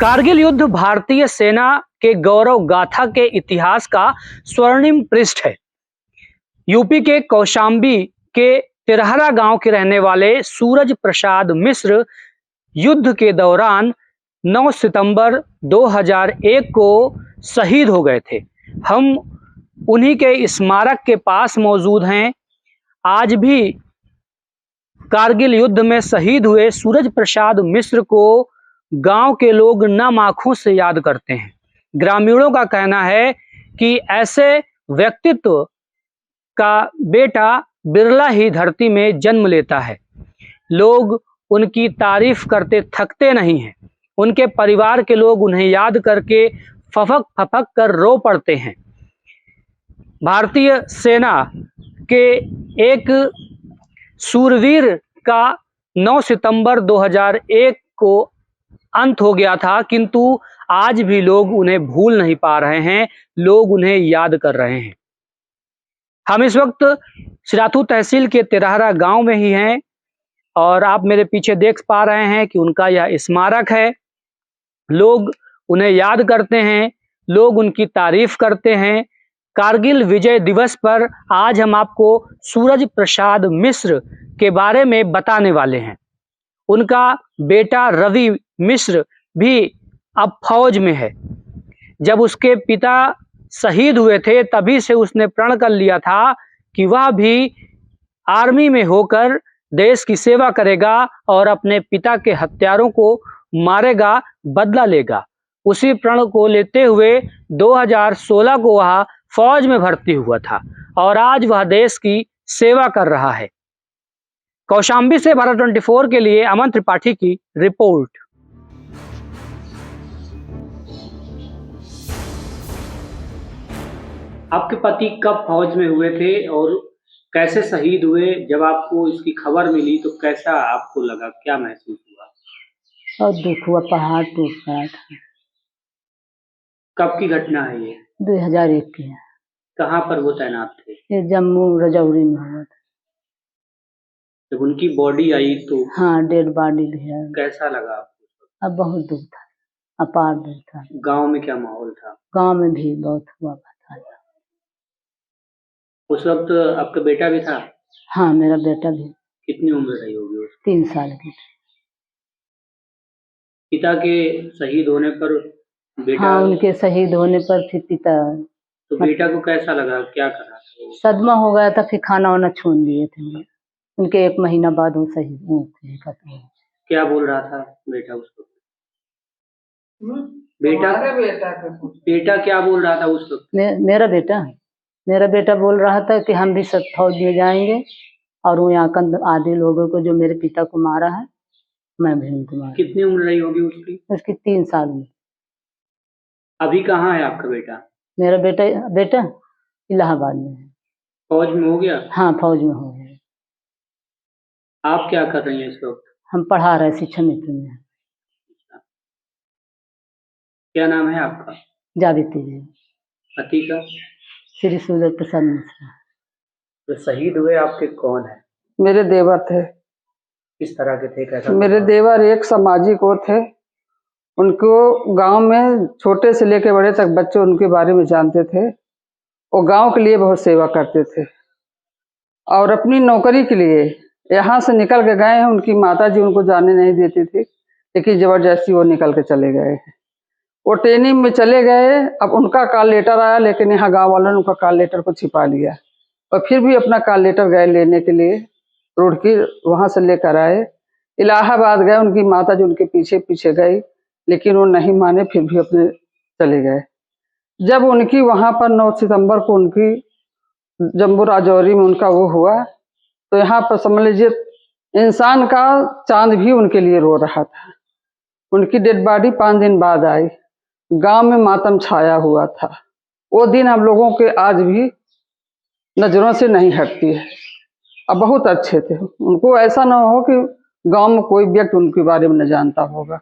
कारगिल युद्ध भारतीय सेना के गौरव गाथा के इतिहास का स्वर्णिम पृष्ठ है। यूपी के कौशाम्बी के तिरहरा गांव के रहने वाले सूरज प्रसाद मिश्र युद्ध के दौरान 9 सितंबर 2001 को शहीद हो गए थे। हम उन्हीं के स्मारक के पास मौजूद हैं। आज भी कारगिल युद्ध में शहीद हुए सूरज प्रसाद मिश्र को गांव के लोग नम आंखों से याद करते हैं। ग्रामीणों का कहना है कि ऐसे व्यक्तित्व का बेटा बिरला ही धरती में जन्म लेता है। लोग उनकी तारीफ करते थकते नहीं हैं। उनके परिवार के लोग उन्हें याद करके फफक फफक कर रो पड़ते हैं। भारतीय सेना के एक सूरवीर का 9 सितंबर 2001 को अंत हो गया था, किंतु आज भी लोग उन्हें भूल नहीं पा रहे हैं। लोग उन्हें याद कर रहे हैं। हम इस वक्त सिराथू तहसील के तिरहरा गांव में ही हैं और आप मेरे पीछे देख पा रहे हैं कि उनका यह स्मारक है। लोग उन्हें याद करते हैं, लोग उनकी तारीफ करते हैं। कारगिल विजय दिवस पर आज हम आपको सूरज प्रसाद मिश्र के बारे में बताने वाले हैं। उनका बेटा रवि मिश्र भी अब फौज में है। जब उसके पिता शहीद हुए थे तभी से उसने प्रण कर लिया था कि वह भी आर्मी में होकर देश की सेवा करेगा और अपने पिता के हत्यारों को मारेगा, बदला लेगा। उसी प्रण को लेते हुए 2016 को वह फौज में भर्ती हुआ था और आज वह देश की सेवा कर रहा है। कौशाम्बी से भारत 24 के लिए अमन त्रिपाठी की रिपोर्ट। आपके पति कब फौज में हुए थे और कैसे शहीद हुए? जब आपको इसकी खबर मिली तो कैसा आपको लगा, क्या महसूस हुआ? और दुख हुआ, पहाड़ टूट गया था। कब की घटना है ये? 2001 की है। कहाँ पर वो तैनात थे? ये जम्मू रजौरी में हुआ था। जब उनकी बॉडी आई तो हाँ, डेड बॉडी है। कैसा लगा आपको? अब बहुत दुख था, अपार दुख था। गांव में क्या माहौल था? गांव में भी बहुत हुआ था। उस वक्त आपका बेटा भी था? हाँ, मेरा बेटा भी। कितनी उम्र रही होगी उसकी? 3 साल की। पिता के शहीद होने पर बेटा? हाँ, उनके शहीद होने पर फिर पिता। तो बेटा को कैसा लगा, क्या करा था? सदमा हो गया था, फिर खाना वाना छोड़ दिए थे। उनके 1 महीना बाद वो शहीद हुए थे। क्या बोल रहा था बेटा उस वक्त? बेटा क्या बोल रहा था उस वक्त? मेरा बेटा बोल रहा था कि हम भी सब फौज में जाएंगे और वो यहाँ आदि लोगों को जो मेरे पिता को मारा है मैं भी उनको मारा। कितनी उम्र रही होगी उसकी? उसकी 3 साल में। अभी कहाँ है आपका बेटा? मेरा बेटा इलाहाबाद में है। फौज में हो गया? हाँ, फौज में हो गया। आप क्या कर रही हैं इस वक्त? हम पढ़ा रहे, शिक्षा मित्र में। क्या नाम है आपका? जावित्री जी। पति का? श्री सूरज प्रसाद मिश्र। तो शहीद हुए आपके कौन है? मेरे देवर थे। किस तरह के थे, कैसा? मेरे देवर एक सामाजिक वो थे। उनको गांव में छोटे से लेकर बड़े तक बच्चे उनके बारे में जानते थे। वो गांव के लिए बहुत सेवा करते थे और अपनी नौकरी के लिए यहाँ से निकल के गए हैं। उनकी माताजी उनको जाने नहीं देती थी, लेकिन जबरदस्ती वो निकल के चले गए हैं। वो ट्रेनिंग में चले गए। अब उनका कॉल लेटर आया, लेकिन यहाँ गांव वालों ने उनका कॉल लेटर को छिपा लिया और फिर भी अपना कॉल लेटर गए लेने के लिए। रोड की वहाँ से लेकर आए, इलाहाबाद गए। उनकी माताजी उनके पीछे पीछे गई, लेकिन वो नहीं माने, फिर भी अपने चले गए। जब उनकी वहाँ पर 9 सितंबर को उनकी जम्मू राजौरी में उनका वो हुआ, तो यहाँ पर समझ लीजिए इंसान का चांद भी उनके लिए रो रहा था। उनकी डेड बॉडी 5 दिन बाद आई। गांव में मातम छाया हुआ था। वो दिन हम लोगों के आज भी नजरों से नहीं हटती है। अब बहुत अच्छे थे। उनको ऐसा ना हो कि गांव में कोई व्यक्ति उनके बारे में न जानता होगा।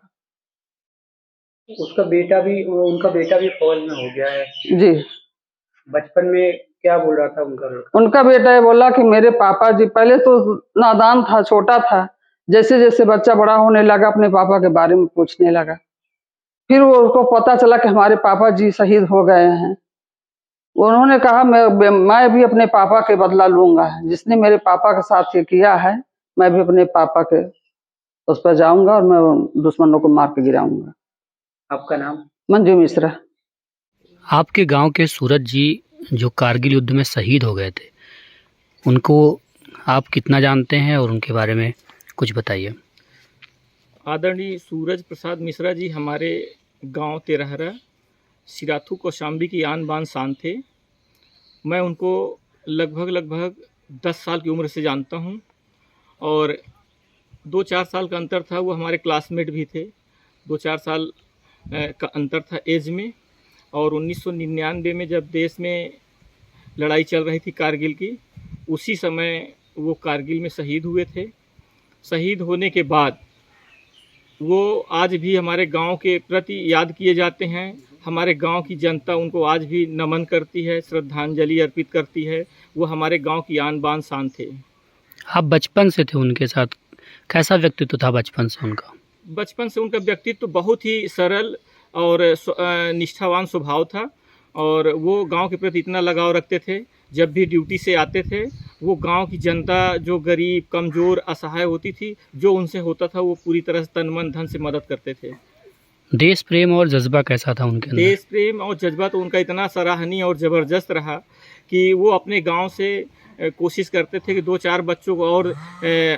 उनका बेटा भी फौज में हो गया है जी। बचपन में क्या बोल रहा था उनका लड़का? उनका बेटा ये बोला कि मेरे पापा जी, पहले तो नादान था, छोटा था, जैसे जैसे बच्चा बड़ा होने लगा अपने पापा के बारे में पूछने लगा। फिर वो उनको पता चला कि हमारे पापा जी शहीद हो गए हैं। उन्होंने कहा मैं भी अपने पापा के बदला लूंगा, जिसने मेरे पापा के साथ ये किया है मैं भी अपने पापा के उस पर जाऊंगा और मैं उन दुश्मनों को मार के गिराऊंगा। आपका नाम? मंजू मिश्रा। आपके गांव के सूरज जी जो कारगिल युद्ध में शहीद हो गए थे, उनको आप कितना जानते हैं और उनके बारे में कुछ बताइए। आदरणीय सूरज प्रसाद मिश्रा जी हमारे गांव तेरहरा सिराथू कौशाम्बी की आन बान शान थे। मैं उनको लगभग 10 साल की उम्र से जानता हूं और 2-4 साल का अंतर था। वो हमारे क्लासमेट भी थे। 2-4 साल का अंतर था एज में। और 1999 में जब देश में लड़ाई चल रही थी कारगिल की, उसी समय वो कारगिल में शहीद हुए थे। शहीद होने के बाद वो आज भी हमारे गांव के प्रति याद किए जाते हैं। हमारे गांव की जनता उनको आज भी नमन करती है, श्रद्धांजलि अर्पित करती है। वो हमारे गांव की आन बान शान थे। आप बचपन से थे उनके साथ, कैसा व्यक्तित्व था बचपन से उनका? बचपन से उनका व्यक्तित्व बहुत ही सरल और निष्ठावान स्वभाव था और वो गांव के प्रति इतना लगाव रखते थे। जब भी ड्यूटी से आते थे वो गांव की जनता जो गरीब, कमज़ोर, असहाय होती थी, जो उनसे होता था वो पूरी तरह से तन मन धन से मदद करते थे। देश प्रेम और जज्बा कैसा था उनके अंदर? देश प्रेम और जज्बा तो उनका इतना सराहनीय और ज़बरदस्त रहा कि वो अपने गांव से कोशिश करते थे कि 2-4 बच्चों को और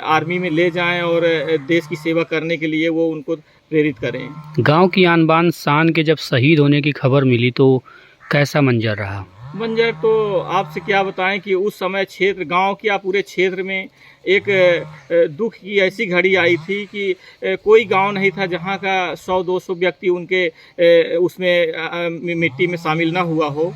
आर्मी में ले जाएं और देश की सेवा करने के लिए वो उनको प्रेरित करें। गांव की आन बान शान के जब शहीद होने की खबर मिली तो कैसा मंजर रहा? मंजर तो आपसे क्या बताएं कि उस समय क्षेत्र, गांव क्या पूरे क्षेत्र में एक दुख की ऐसी घड़ी आई थी कि कोई गांव नहीं था जहां का 100-200 व्यक्ति उनके उसमें मिट्टी में शामिल ना हुआ हो।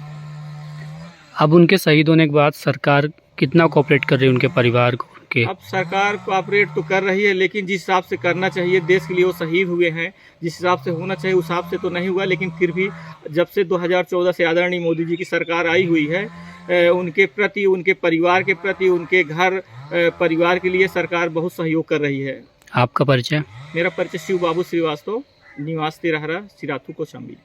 अब उनके शहीद होने के बाद सरकार कितना कोऑपरेट कर रही है उनके परिवार को? अब सरकार कोऑपरेट तो कर रही है, लेकिन जिस हिसाब से करना चाहिए देश के लिए वो शहीद हुए हैं, जिस हिसाब से होना चाहिए उस हिसाब से तो नहीं हुआ। लेकिन फिर भी जब से 2014 से आदरणीय मोदी जी की सरकार आई हुई है, उनके प्रति, उनके परिवार के प्रति, उनके घर परिवार के लिए सरकार बहुत सहयोग कर रही है। आपका परिचय? मेरा परिचय शिव बाबू श्रीवास्तव, निवास तेरहरा, सिराथू कौशाम्बी।